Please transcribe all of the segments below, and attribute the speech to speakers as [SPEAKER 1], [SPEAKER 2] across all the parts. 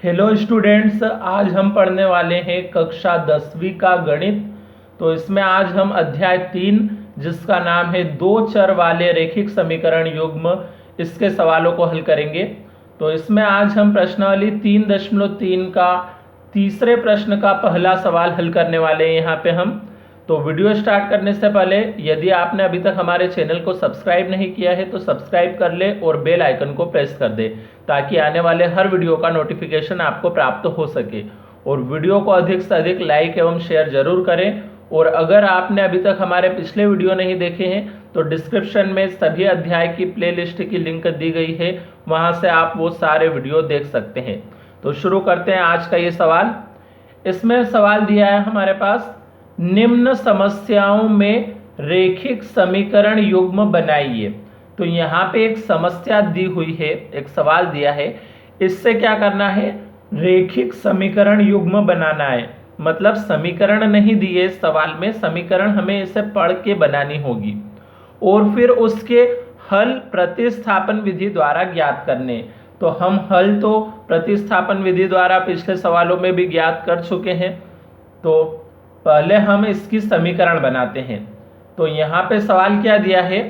[SPEAKER 1] Hello students, आज हम पढ़ने वाले हैं कक्षा 10वीं का गणित। तो इसमें आज हम अध्याय 3 जिसका नाम है दो चर वाले रैखिक समीकरण युग्म, इसके सवालों को हल करेंगे। तो इसमें आज हम प्रश्नावली 3.3 का तीसरे प्रश्न का पहला सवाल हल करने वाले हैं यहाँ पे हम। तो वीडियो स्टार्ट करने से पहले यदि आपने अभी तक हमारे चैनल को सब्सक्राइब नहीं किया है तो सब्सक्राइब कर ले और बेल आइकन को प्रेस कर दे ताकि आने वाले हर वीडियो का नोटिफिकेशन आपको प्राप्त हो सके। और वीडियो को अधिक से अधिक लाइक एवं शेयर जरूर करें। और अगर आपने अभी तक हमारे पिछले वीडियो नहीं देखे हैं तो डिस्क्रिप्शन में सभी अध्याय की प्लेलिस्ट की लिंक दी गई है, वहां से आप वो सारे वीडियो देख सकते हैं। तो शुरू करते हैं आज का ये सवाल। इसमें सवाल दिया है हमारे पास, निम्न समस्याओं में रैखिक समीकरण युग्म बनाइए। तो यहाँ पे एक समस्या दी हुई है, एक सवाल दिया है, इससे क्या करना है, रैखिक समीकरण युग्म बनाना है। मतलब समीकरण नहीं दिए सवाल में, समीकरण हमें इसे पढ़ के बनानी होगी और फिर उसके हल प्रतिस्थापन विधि द्वारा ज्ञात करने। तो हम हल तो प्रतिस्थापन विधि द्वारा पिछले सवालों में भी ज्ञात कर चुके हैं, तो पहले हम इसकी समीकरण बनाते हैं। तो यहाँ पे सवाल क्या दिया है,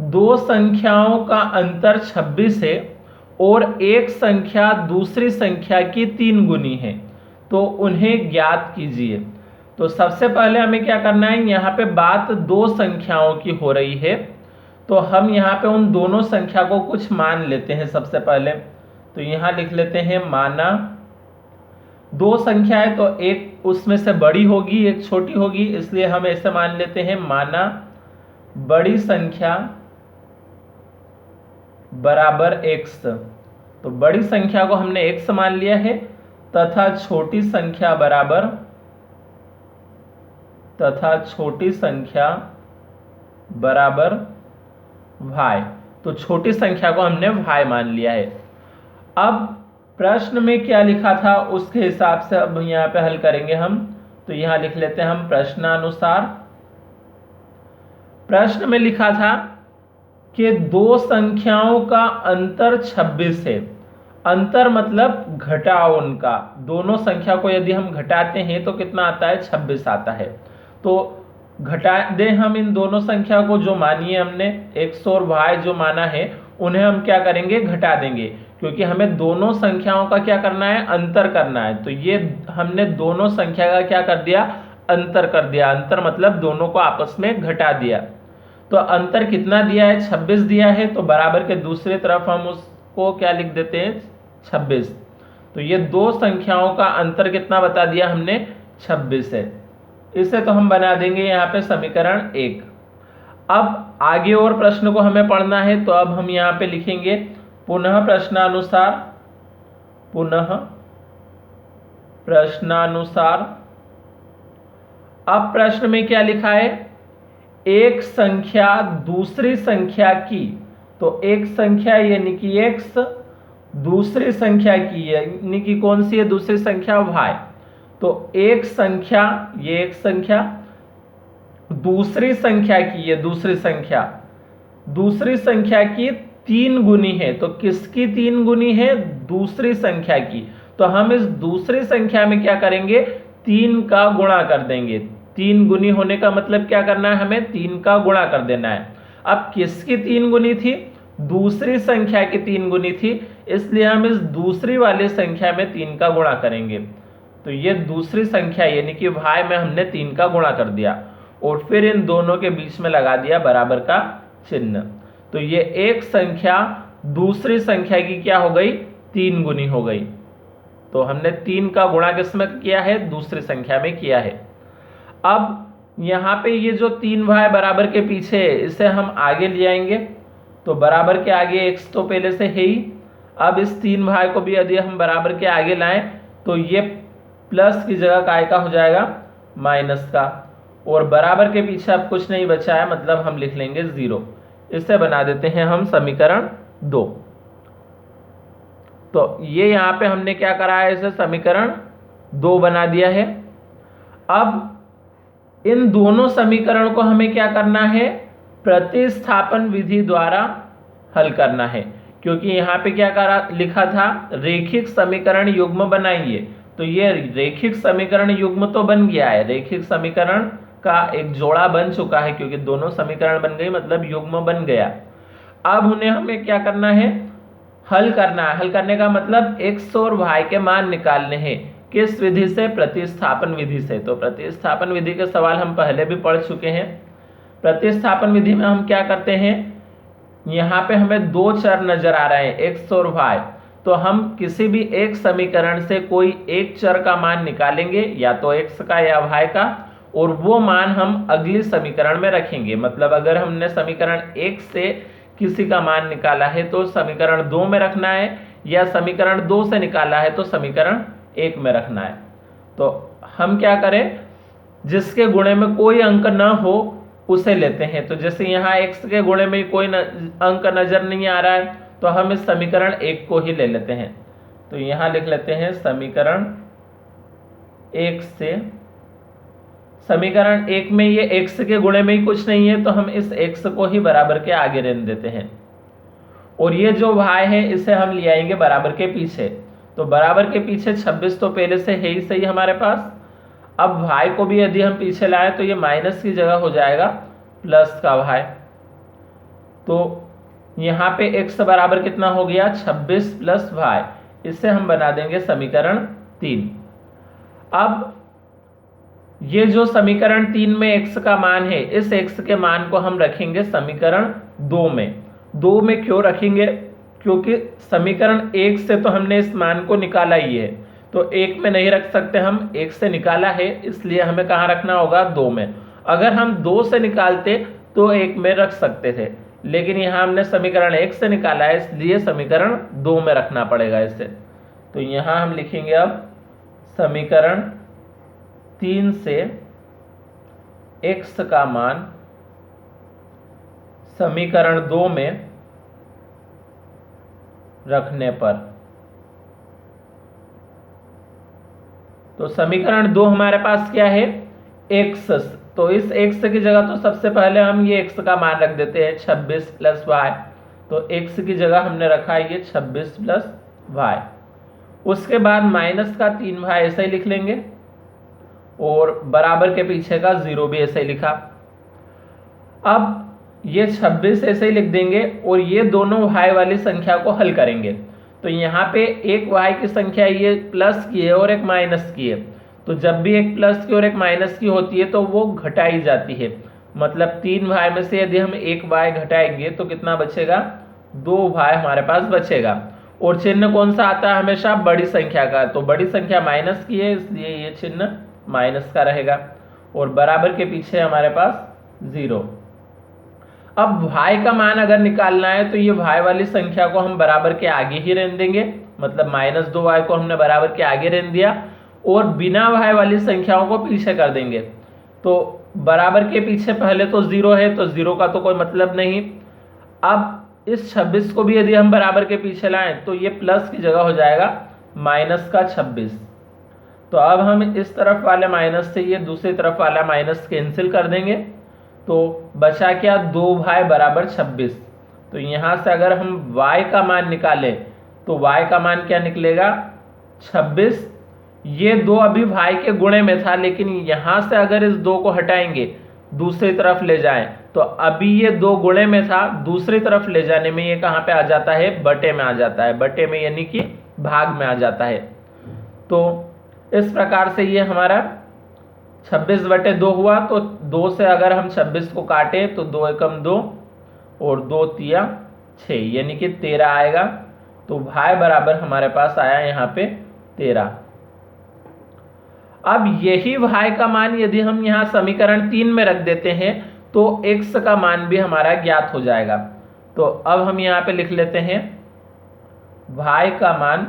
[SPEAKER 1] दो संख्याओं का अंतर 26 है और एक संख्या दूसरी संख्या की 3 गुनी है, तो उन्हें ज्ञात कीजिए। तो सबसे पहले हमें क्या करना है, यहाँ पे बात दो संख्याओं की हो रही है, तो हम यहाँ पे उन दोनों संख्या को कुछ मान लेते हैं। सबसे पहले तो यहाँ लिख लेते हैं, माना दो संख्या है तो एक उसमें से बड़ी होगी एक छोटी होगी, इसलिए हम ऐसे मान लेते हैं, माना बड़ी संख्या बराबर x। तो बड़ी संख्या को हमने x मान लिया है तथा छोटी संख्या बराबर y। तो छोटी संख्या को हमने y मान लिया है। अब प्रश्न में क्या लिखा था उसके हिसाब से अब यहाँ पे हल करेंगे हम। तो यहाँ लिख लेते हैं हम प्रश्नानुसार। प्रश्न में लिखा था कि दो संख्याओं का अंतर 26 है। अंतर मतलब घटाव उनका, दोनों संख्या को यदि हम घटाते हैं तो कितना आता है, 26 आता है। तो घटा दें हम इन दोनों संख्या को, जो मानी है हमने x और y जो माना है उन्हें हम क्या करेंगे, घटा देंगे, क्योंकि हमें दोनों संख्याओं का क्या करना है, अंतर करना है। तो ये हमने दोनों संख्या का क्या कर दिया, अंतर कर दिया। अंतर मतलब दोनों को आपस में घटा दिया। तो अंतर कितना दिया है, 26 दिया है, तो बराबर के दूसरी तरफ हम उसको क्या लिख देते हैं, 26। तो ये दो संख्याओं का अंतर कितना बता दिया हमने, 26 है। इसे तो हम बना देंगे यहाँ पे समीकरण 1। अब आगे और प्रश्न को हमें पढ़ना है, तो अब हम यहाँ पे लिखेंगे पुनः प्रश्नानुसार। अब प्रश्न में क्या लिखा है, एक संख्या दूसरी संख्या की, तो एक संख्या यानी कि x, दूसरी संख्या की यानी कि कौन सी है, दूसरी संख्या y। तो एक संख्या, ये एक संख्या दूसरी संख्या की, ये दूसरी संख्या की 3 गुनी है। तो किसकी 3 गुनी है, दूसरी संख्या की। तो हम इस दूसरी संख्या में क्या करेंगे, 3 का गुणा कर देंगे। 3 गुनी होने का मतलब क्या करना है, हमें 3 का गुणा कर देना है। अब किसकी 3 गुनी थी, दूसरी संख्या की 3 गुनी थी, इसलिए हम इस दूसरी वाली संख्या में 3 का गुणा करेंगे। तो ये दूसरी संख्या यानी कि y में हमने 3 का गुणा कर दिया और फिर इन दोनों के बीच में लगा दिया बराबर का चिन्ह। तो ये एक संख्या दूसरी संख्या की क्या हो गई, 3 गुनी हो गई। तो हमने 3 का गुणा किसमें किया है, दूसरी संख्या में किया है। अब यहाँ पे ये जो 3y बराबर के पीछे है इसे हम आगे ले आएंगे। तो बराबर के आगे x तो पहले से है ही। अब इस 3y को भी यदि हम बराबर के आगे लाएं तो ये प्लस की जगह काय का हो जाएगा, माइनस का। और बराबर के पीछे अब कुछ नहीं बचा है, मतलब हम लिख लेंगे 0। इसे बना देते हैं हम समीकरण 2। तो ये यहाँ पे हमने क्या करा है, इसे समीकरण 2 बना दिया है। अब इन दोनों समीकरण को हमें क्या करना है, प्रतिस्थापन विधि द्वारा हल करना है, क्योंकि यहाँ पे क्या करा लिखा था, रेखिक समीकरण युग्म बनाइए। तो ये रेखिक समीकरण युग्म तो बन गया है, रेखिक समीकरण का एक जोड़ा बन चुका है, क्योंकि दोनों समीकरण बन गई मतलब युग्म बन गया। अब उन्हें हमें क्या करना है, हल करना है। हल करने का मतलब x और y के मान निकालने हैं। किस विधि से? प्रतिस्थापन विधि से। तो प्रतिस्थापन विधि के सवाल हम पहले भी पढ़ चुके हैं। प्रतिस्थापन विधि में हम क्या करते हैं, यहाँ पे हमें दो चर नजर आ रहे हैं x और y, तो हम किसी भी एक समीकरण से कोई एक चर का मान निकालेंगे, या तो x का या y का, और वो मान हम अगली समीकरण में रखेंगे। मतलब अगर हमने समीकरण 1 से किसी का मान निकाला है तो समीकरण 2 में रखना है, या समीकरण 2 से निकाला है तो समीकरण 1 में रखना है। तो हम क्या करें, जिसके गुणे में कोई अंक न हो उसे लेते हैं। तो जैसे यहाँ x के गुणे में कोई अंक नजर नहीं आ रहा है, तो हम इस समीकरण 1 को ही ले लेते हैं। तो यहाँ लिख लेते हैं समीकरण 1 से, समीकरण 1 में ये x के गुणे में ही कुछ नहीं है, तो हम इस x को ही बराबर के आगे रहने देते हैं, और ये जो y है इसे हम ले आएंगे बराबर के पीछे। तो बराबर के पीछे 26 तो पहले से है ही सही हमारे पास। अब y को भी यदि हम पीछे लाए तो ये माइनस की जगह हो जाएगा प्लस का y। तो यहाँ पे x बराबर कितना हो गया, 26 प्लस y। इसे हम बना देंगे समीकरण 3। अब ये जो समीकरण 3 में x का मान है, इस x के मान को हम रखेंगे समीकरण 2 में। 2 में क्यों रखेंगे, क्योंकि समीकरण 1 से तो हमने इस मान को निकाला ही है, तो 1 में नहीं रख सकते हम, 1 से निकाला है, इसलिए हमें कहाँ रखना होगा, 2 में। अगर हम 2 से निकालते तो 1 में रख सकते थे, लेकिन यहाँ हमने समीकरण 1 से निकाला है, इसलिए समीकरण 2 में रखना पड़ेगा इसे। तो यहाँ हम लिखेंगे अब समीकरण 3 से x का मान समीकरण 2 में रखने पर, तो समीकरण 2 हमारे पास क्या है, x। तो इस x की जगह तो सबसे पहले हम ये x का मान रख देते हैं 26 प्लस y। तो x की जगह हमने रखा है ये 26 प्लस y। उसके बाद माइनस का 3y ऐसे ही लिख लेंगे, और बराबर के पीछे का 0 भी ऐसे ही लिखा। अब ये 26 ऐसे ही लिख देंगे, और ये दोनों y वाली संख्या को हल करेंगे। तो यहाँ पे एक y की संख्या ये प्लस की है और एक माइनस की है, तो जब भी एक प्लस की और एक माइनस की होती है तो वो घटाई जाती है। मतलब 3y में से यदि हम एक y घटाएंगे तो कितना बचेगा, 2y हमारे पास बचेगा। और चिन्ह कौन सा आता है, हमेशा बड़ी संख्या का। तो बड़ी संख्या माइनस की है, इसलिए ये चिन्ह माइनस का रहेगा, और बराबर के पीछे हमारे पास 0। अब y का मान अगर निकालना है तो ये y वाली संख्या को हम बराबर के आगे ही रहने देंगे, मतलब -2y को हमने बराबर के आगे रहने दिया, और बिना y वाली संख्याओं को पीछे कर देंगे। तो बराबर के पीछे पहले तो 0 है, तो 0 का तो कोई मतलब नहीं। अब इस 26 को भी यदि हम बराबर के पीछे लाएं तो ये प्लस की जगह हो जाएगा माइनस का 26। तो अब हम इस तरफ वाले माइनस से ये दूसरी तरफ वाला माइनस कैंसिल कर देंगे, तो बचा क्या, 2y बराबर 26। तो यहाँ से अगर हम y का मान निकालें तो y का मान क्या निकलेगा, 26। ये 2 अभी y के गुणे में था, लेकिन यहाँ से अगर इस 2 को हटाएंगे दूसरी तरफ ले जाएं तो अभी ये 2 गुणे में था, दूसरी तरफ ले जाने में ये कहाँ पे आ जाता है, बटे में आ जाता है, बटे में यानी कि भाग में आ जाता है। तो इस प्रकार से ये हमारा 26/2 हुआ। तो 2 से अगर हम 26 को काटे तो 2 एकम 2 और 2 तिया 6, यानी कि 13 आएगा। तो y बराबर हमारे पास आया यहाँ पे 13। अब यही y का मान यदि हम यहाँ समीकरण 3 में रख देते हैं तो x का मान भी हमारा ज्ञात हो जाएगा। तो अब हम यहाँ पे लिख लेते हैं y का मान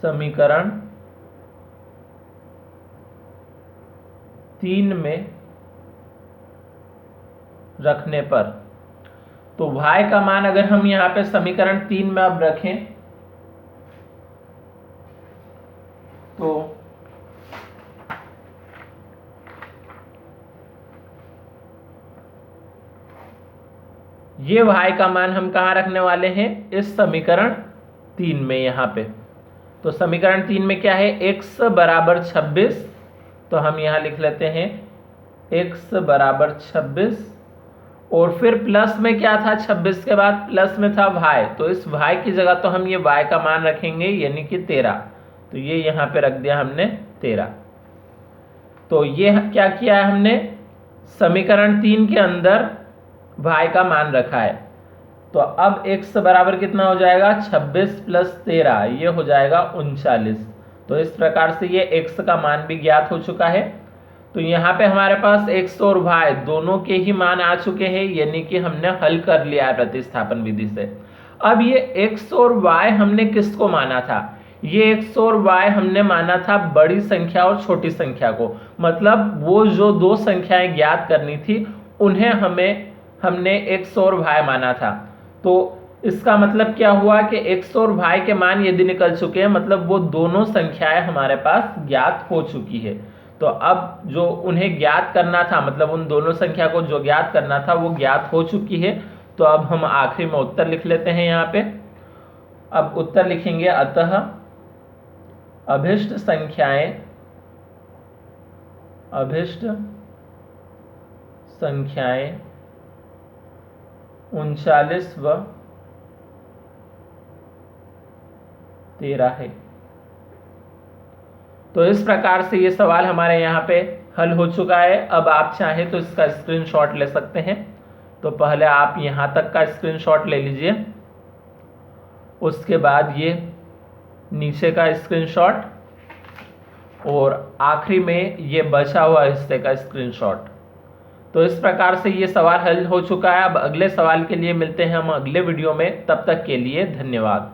[SPEAKER 1] समीकरण 3 में रखने पर। तो y का मान अगर हम यहाँ पे समीकरण 3 में अब रखें तो ये y का मान हम कहाँ रखने वाले हैं, इस समीकरण 3 में यहाँ पे। तो समीकरण 3 में क्या है, x बराबर 26, तो हम यहाँ लिख लेते हैं x बराबर 26, और फिर प्लस में क्या था, 26 के बाद प्लस में था y, तो इस y की जगह तो हम ये y का मान रखेंगे यानी कि 13, तो ये यहाँ पे रख दिया हमने 13। तो ये क्या किया है हमने, समीकरण 3 के अंदर y का मान रखा है। तो अब x बराबर कितना हो जाएगा, 26 प्लस 13, ये हो जाएगा 39। तो इस प्रकार से ये x का मान भी ज्ञात हो चुका है। तो यहाँ पे हमारे पास x और y दोनों के ही मान आ चुके हैं, यानी कि हमने हल कर लिया है प्रतिस्थापन विधि से। अब ये x और y हमने किसको माना था, ये x और y हमने माना था बड़ी संख्या और छोटी संख्या को, मतलब वो जो दो संख्याएं ज्ञात करनी थी उन्हें हमने x और y माना था। तो इसका मतलब क्या हुआ कि x और y के मान यदि निकल चुके हैं, मतलब वो दोनों संख्याएं हमारे पास ज्ञात हो चुकी है। तो अब जो उन्हें ज्ञात करना था, मतलब उन दोनों संख्या को जो ज्ञात करना था वो ज्ञात हो चुकी है। तो अब हम आखिरी में उत्तर लिख लेते हैं यहाँ पे। अब उत्तर लिखेंगे, अतः अभिष्ट संख्याएं 39 व 13 है। तो इस प्रकार से ये सवाल हमारे यहाँ पे हल हो चुका है। अब आप चाहें तो इसका स्क्रीनशॉट ले सकते हैं। तो पहले आप यहाँ तक का स्क्रीनशॉट ले लीजिए, उसके बाद ये नीचे का स्क्रीनशॉट, और आखिरी में ये बचा हुआ हिस्से का स्क्रीनशॉट। तो इस प्रकार से ये सवाल हल हो चुका है। अब अगले सवाल के लिए मिलते हैं हम अगले वीडियो में, तब तक के लिए धन्यवाद।